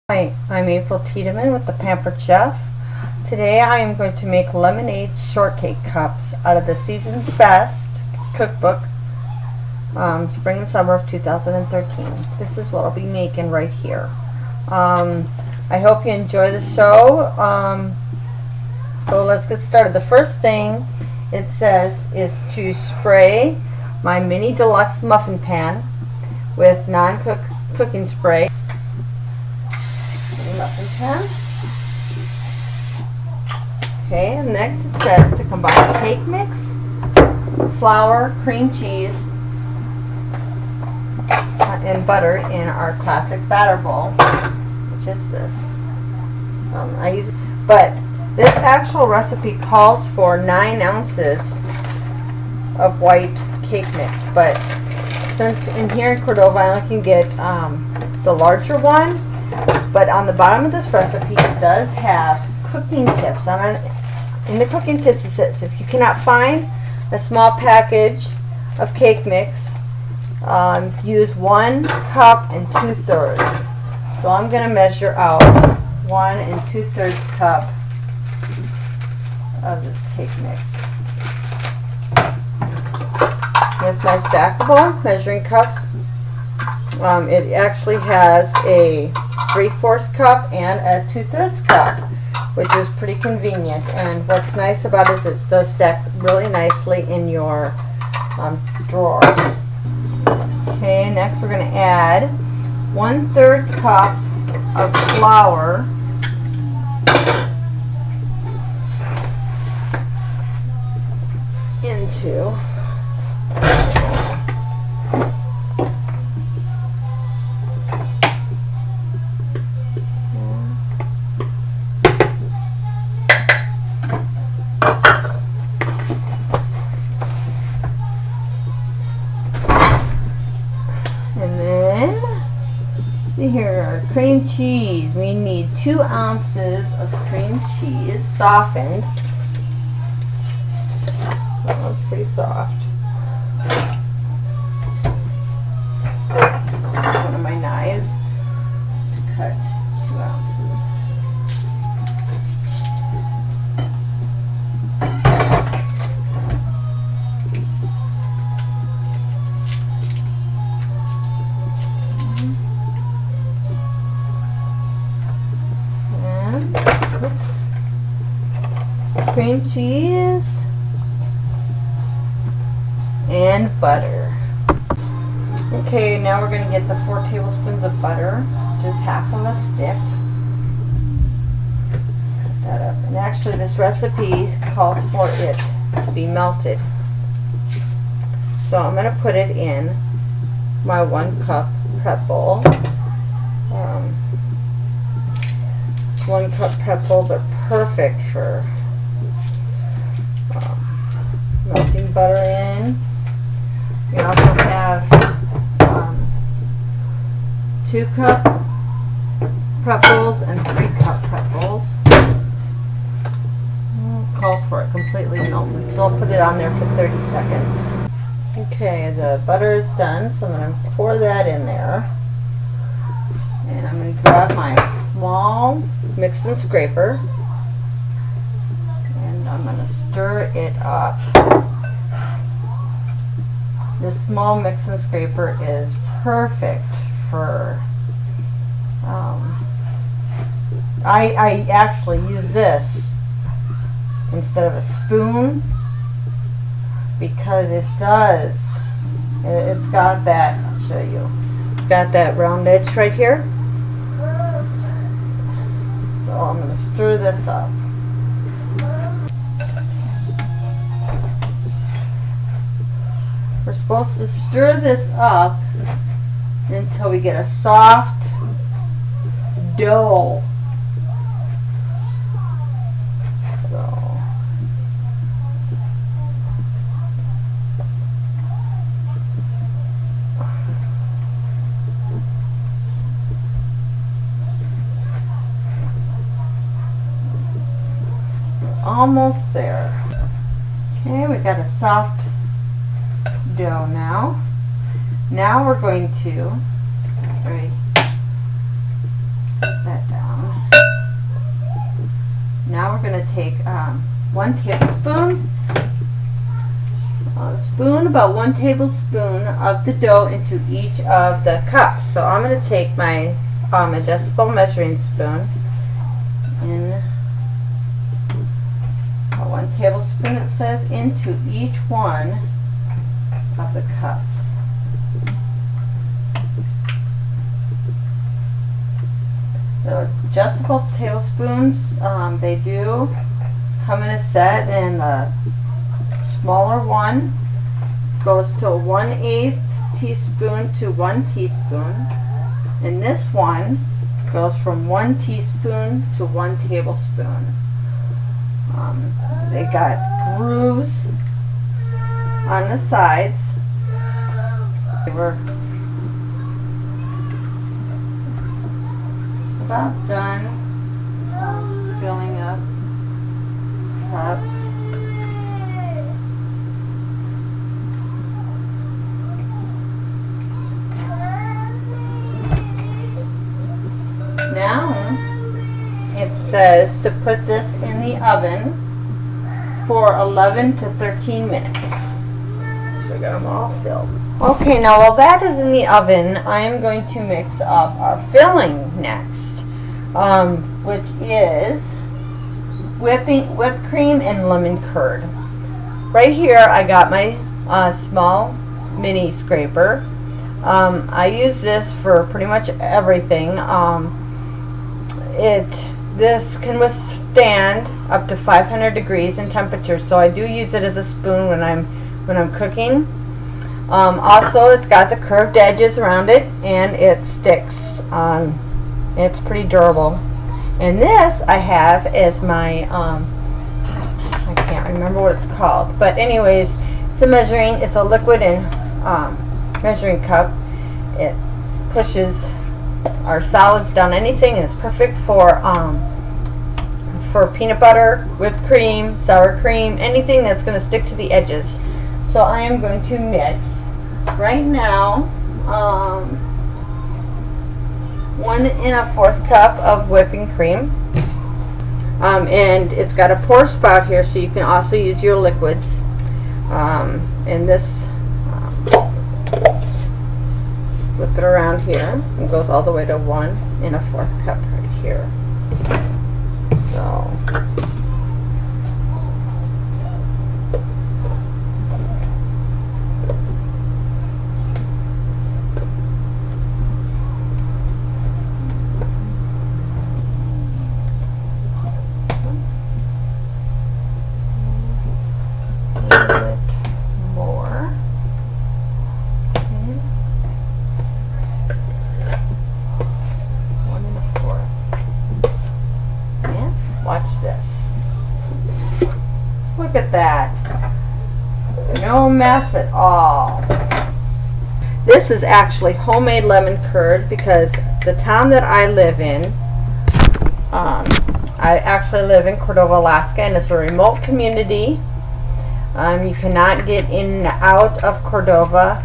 Hi, I'm April Tiedeman with the Pampered Chef. Today I am going to make lemonade shortcake cups out of the Season's Best Cookbook, Spring and Summer of 2013. This is what I'll be making right here. I hope you enjoy the show. So let's get started. The first thing it says is to spray my mini deluxe muffin pan with non-cooking spray. Muffin pan. Okay, and next it says to combine cake mix, flour, cream cheese, and butter in our classic batter bowl, which is this. But this actual recipe calls for 9 ounces of white cake mix, but since in here in Cordova I only can get the larger one. But on the bottom of this recipe, it does have cooking tips. In the cooking tips, it says if you cannot find a small package of cake mix, use 1 cup and 2/3. So I'm going to measure out 1 2/3 cup of this cake mix. With my stackable measuring cups, it actually has a 3/4 cup and a 2/3 cup, which is pretty convenient. And what's nice about it is it does stack really nicely in your drawers. Okay, next we're going to add 1/3 cup of flour into here are cream cheese. We need 2 ounces of cream cheese, softened. That one's pretty soft. One of my knives to cut 2 ounces. Cream cheese and butter. Okay, now we're going to get the 4 tablespoons of butter, just half of a stick. Cut that up. And actually this recipe calls for it to be melted. So I'm going to put it in my 1 cup prep bowl. 1 cup prep bowls are perfect for melting butter in. We also have 2 cup prep bowls and 3 cup prep bowls. Calls for it completely melted, so I'll put it on there for 30 seconds. Okay, the butter is done, so I'm going to pour that in there. And I'm going to grab my small mix and scraper. I'm going to stir it up. This small mix and scraper is perfect for I actually use this instead of a spoon because it's got that, I'll show you, it's got that round edge right here. So I'm going to stir this up. We're supposed to stir this up until we get a soft dough. So almost there. Okay, we got a soft dough now. Now we're going to put that Now we're going to take 1 tablespoon, about 1 tablespoon of the dough into each of the cups. So I'm going to take my adjustable measuring spoon and 1 tablespoon, it says, into each one of the cups. The adjustable tablespoons, they do come in a set, and the smaller one goes to 1/8 teaspoon to 1 teaspoon, and this one goes from 1 teaspoon to 1 tablespoon. They got grooves on the sides. They were about done filling up cups. Now it says to put this in the oven for 11 to 13 minutes. So I got them all filled. Okay, now while that is in the oven, I am going to mix up our filling next, which is whipped cream and lemon curd. Right here I got my small mini scraper. I use this for pretty much everything. This can withstand up to 500 degrees in temperature, so I do use it as a spoon when I'm cooking. Also, it's got the curved edges around it, and it sticks. It's pretty durable. And this I have as my I can't remember what it's called, but anyways, it's a liquid and measuring cup. It pushes our solids down anything, and it's perfect for peanut butter, whipped cream, sour cream, anything that's going to stick to the edges. So I am going to mix right now 1 1/4 cup of whipping cream, and it's got a pour spout here, so you can also use your liquids. And this whip it around here. It goes all the way to 1 1/4 cup right here. So watch this. Look at that. No mess at all. This is actually homemade lemon curd, because the town that I live in, I actually live in Cordova, Alaska, and it's a remote community. You cannot get in and out of Cordova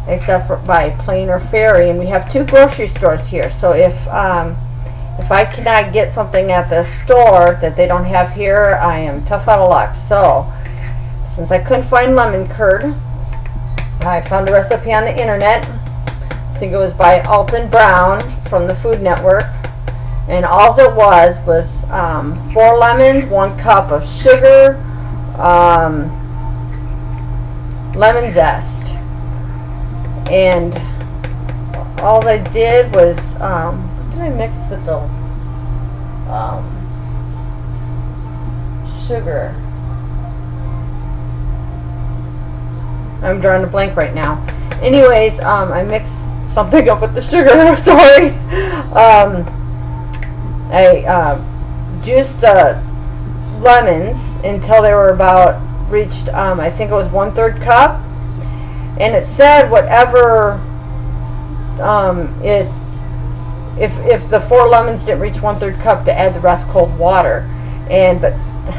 except for by plane or ferry, and we have 2 grocery stores here. So if I cannot get something at the store that they don't have here, I am tough out of luck. So, since I couldn't find lemon curd, I found a recipe on the internet. I think it was by Alton Brown from the Food Network. And all it was 4 lemons, 1 cup of sugar, lemon zest. And all I did was, I mixed with the sugar. I'm drawing a blank right now. Anyways, I mixed something up with the sugar. Sorry. I juiced the lemons until they were reached I think it was 1/3 cup, and it said whatever if the 4 lemons didn't reach 1/3 cup, to add the rest cold water. But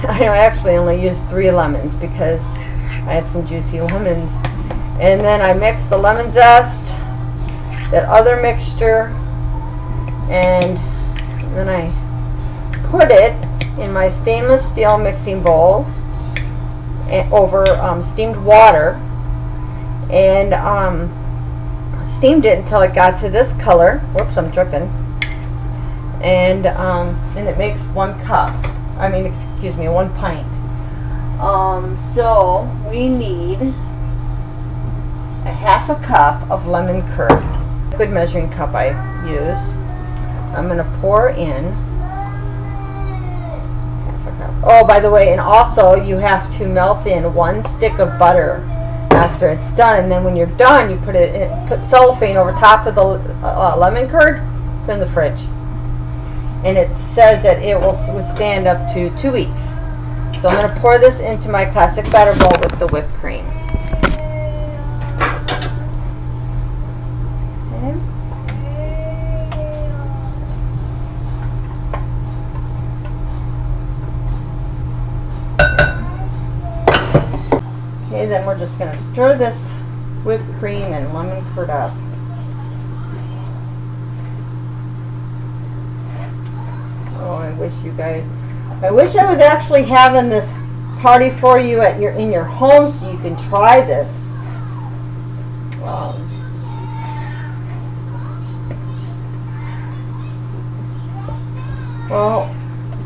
I actually only used 3 lemons because I had some juicy lemons. And then I mixed the lemon zest, that other mixture, and then I put it in my stainless steel mixing bowls over steamed water, and steamed it until it got to this color. Whoops, I'm dripping. And it makes 1 cup. I mean, excuse me, 1 pint. So we need a 1/2 cup of lemon curd. Good measuring cup I use. I'm going to pour in 1/2 cup. Oh, by the way, and also you have to melt in 1 stick of butter after it's done, and then when you're done, you put cellophane over top of the lemon curd, put it in the fridge. And it says that it will withstand up to 2 weeks. So I'm going to pour this into my plastic batter bowl with the whipped cream. Okay, then we're just going to stir this whipped cream and lemon curd up. Oh, I wish I was actually having this party for you in your home so you can try this. Well,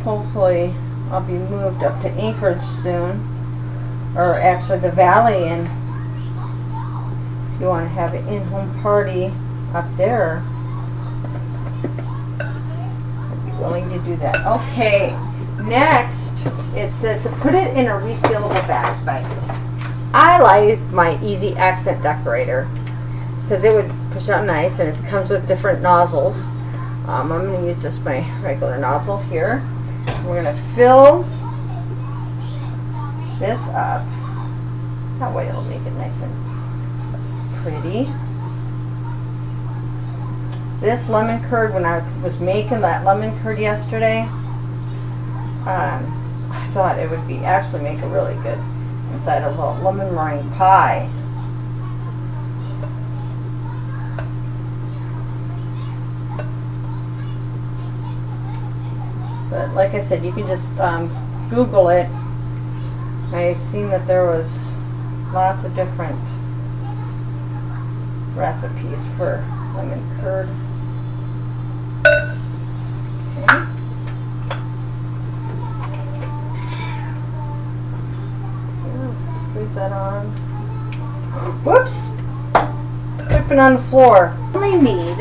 hopefully I'll be moved up to Anchorage soon, or actually the Valley, and if you want to have an in-home party up there, willing to do that. Okay, next it says to put it in a resealable bag. But I like my Easy Accent Decorator because it would push out nice, and it comes with different nozzles. I'm going to use just my regular nozzle here. We're going to fill this up. That way it'll make it nice and pretty. This lemon curd, when I was making that lemon curd yesterday, I thought it would actually make a really good inside of a lemon meringue pie. But like I said, you can just Google it. I seen that there was lots of different recipes for lemon curd. Okay. Squeeze that on. Whoops! Dripping on the floor. We need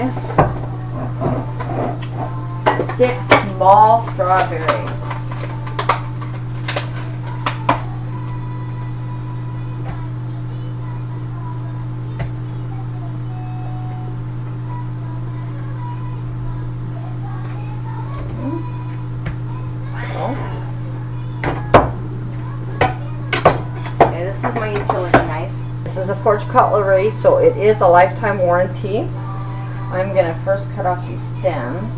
6 small strawberries. A forged cutlery, so it is a lifetime warranty. I'm going to first cut off these stems.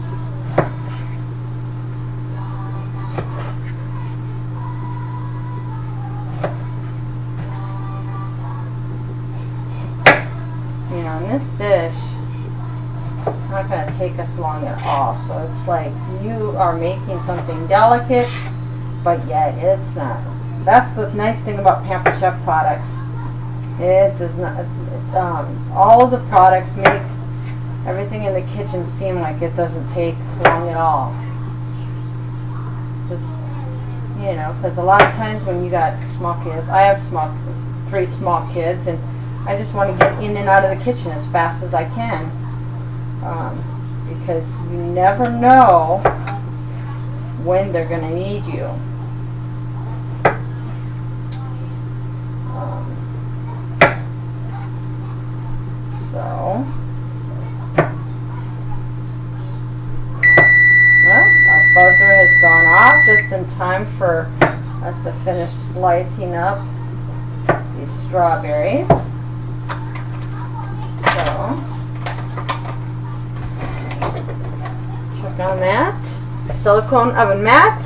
You know, in this dish, it's not going to take us long at all, so it's like you are making something delicate, but yet it's not. That's the nice thing about Pampered Chef products. It does not, all of the products make everything in the kitchen seem like it doesn't take long at all. Just, you know, because a lot of times when you got small kids, I have 3 small kids, and I just want to get in and out of the kitchen as fast as I can, because you never know when they're going to need you. Buzzer has gone off just in time for us to finish slicing up these strawberries. So, check on that. Silicone oven mat.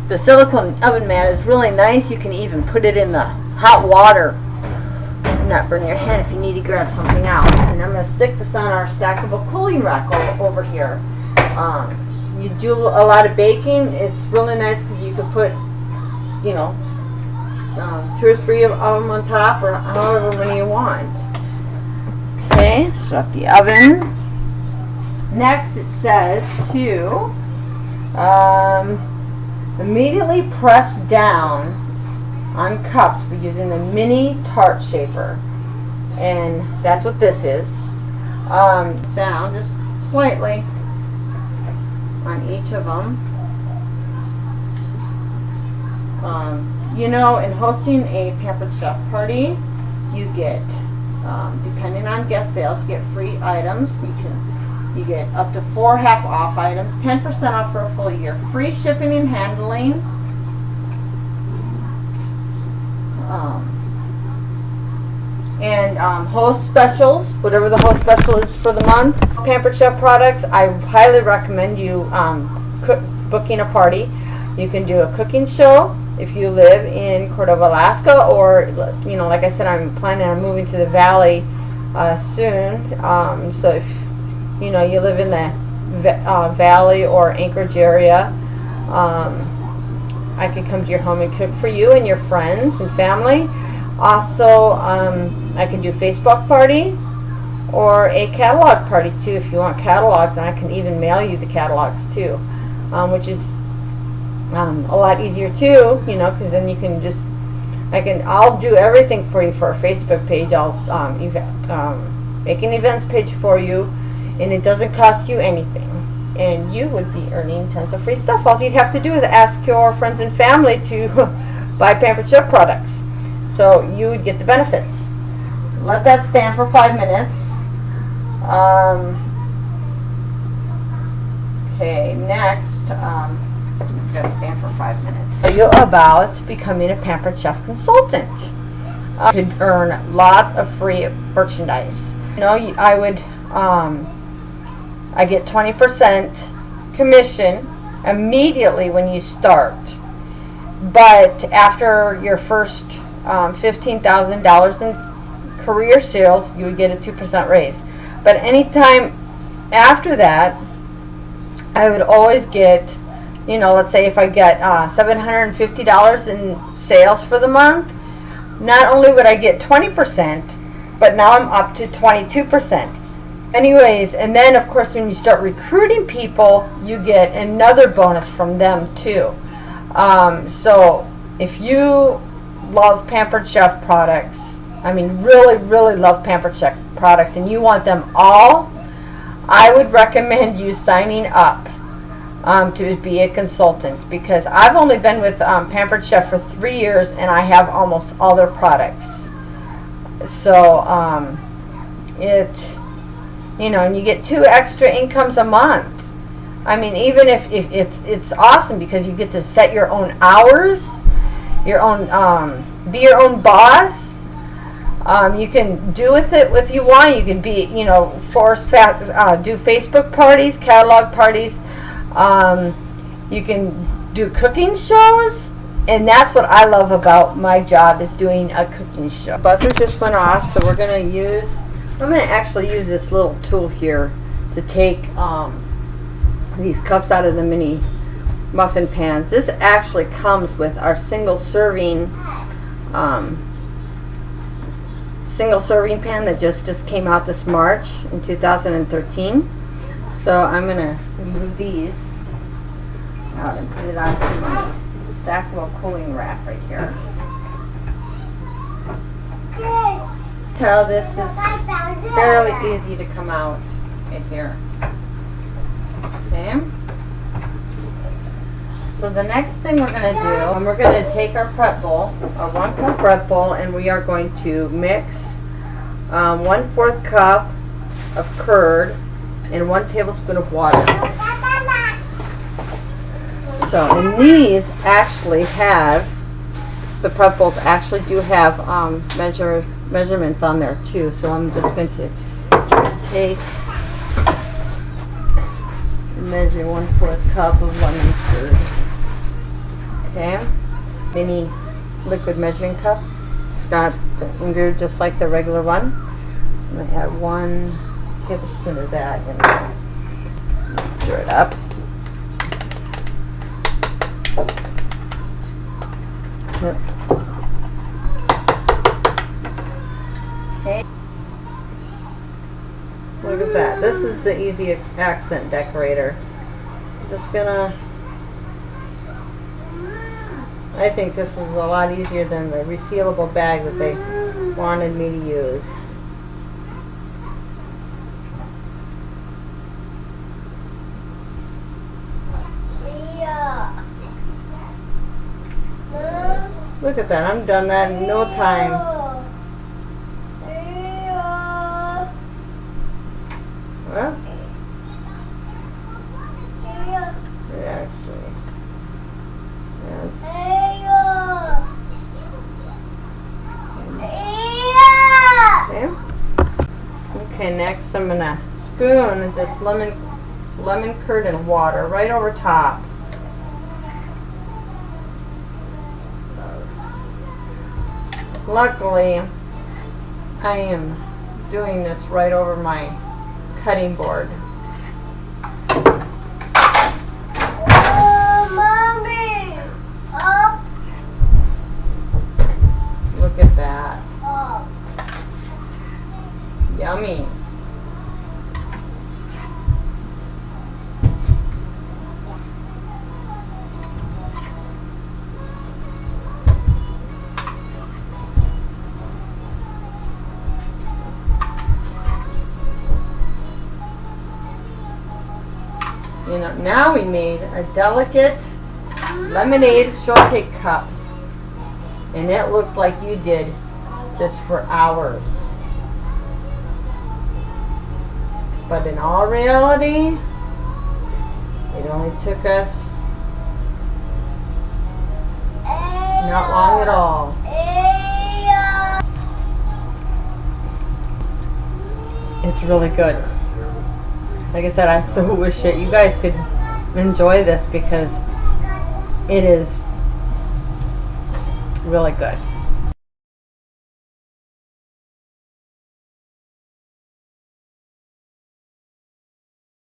The silicone oven mat is really nice. You can even put it in the hot water and not burn your hand if you need to grab something out. And I'm going to stick this on our stackable cooling rack over here. you do a lot of baking, it's really nice because you could put, you know, 2 or 3 of them on top, or however many you want. Okay, shut off the oven. Next, it says to immediately press down on cups by using the mini tart shaper, and that's what this is. Down just slightly on each of them. You know, in hosting a Pampered Chef party, you get, depending on guest sales, you get free items. You get up to 4 half-off items, 10% off for a full year, free shipping and handling, and host specials, whatever the host special is for the month. Pampered Chef products, I highly recommend you booking a party. You can do a cooking show if you live in Cordova, Alaska, or, you know, like I said, I'm planning on moving to the Valley soon. So if you know you live in the Valley or Anchorage area, I can come to your home and cook for you and your friends and family. Also, I can do a Facebook party or a catalog party too if you want catalogs, and I can even mail you the catalogs too, which is a lot easier too, you know, because then you can just, I'll do everything for you for a Facebook page. I'll make an events page for you, and it doesn't cost you anything, and you would be earning tons of free stuff. All you'd have to do is ask your friends and family to buy Pampered Chef products, so you would get the benefits. Let that stand for 5 minutes. Okay, next, it's got to stand for 5 minutes. So you're about becoming a Pampered Chef consultant. You could earn lots of free merchandise. You know, I get 20% commission immediately when you start, but after your first $15,000 in career sales, you would get a 2% raise. But anytime after that, I would always get, you know, let's say if I get $750 in sales for the month, not only would I get 20%, but now I'm up to 22%. Anyways, and then of course when you start recruiting people, you get another bonus from them too. So if you love Pampered Chef products, I mean really, really love Pampered Chef products, and you want them all, I would recommend you signing up to be a consultant, because I've only been with Pampered Chef for 3 years, and I have almost all their products. So you know, and you get 2 extra incomes a month. I mean, even if it's awesome because you get to set your own hours, your own be your own boss. You can do with it what you want. You can be, you know, do Facebook parties, catalog parties. You can do cooking shows, and that's what I love about my job, is doing a cooking show. Buzzer just went off, so I'm going to actually use this little tool here to take these cups out of the mini muffin pans. This actually comes with our single serving pan that just came out this March in 2013. So I'm going to move these out and put it onto my stackable cooling rack right here. So this is fairly easy to come out in here. Okay. So the next thing we're going to do, we're going to take our prep bowl, our 1 cup prep bowl, and we are going to mix 1/4 cup of curd and 1 tablespoon of water. So, and these actually have, the prep bowls actually do have measurements on there too. So I'm just going to measure 1/4 cup of lemon curd. Okay, mini liquid measuring cup. It's got the finger just like the regular one. So I'm going to add 1 tablespoon of that and stir it up. Okay. Look at that. This is the easy accent decorator. I'm just gonna... I think this is a lot easier than the resealable bag that they wanted me to use. Look at that. I'm done that in no time. Well, actually, yes. Okay, next I'm gonna spoon this lemon curd and water right over top. Luckily, I am doing this right over my cutting board. Mommy! Up! Look at that. Up! Yummy. You know, now we made a delicate lemonade shortcake cups, and it looks like you did this for hours. But in all reality, it only took us not long at all. It's really good. Like I said, I so wish that you guys could enjoy this because it is really good.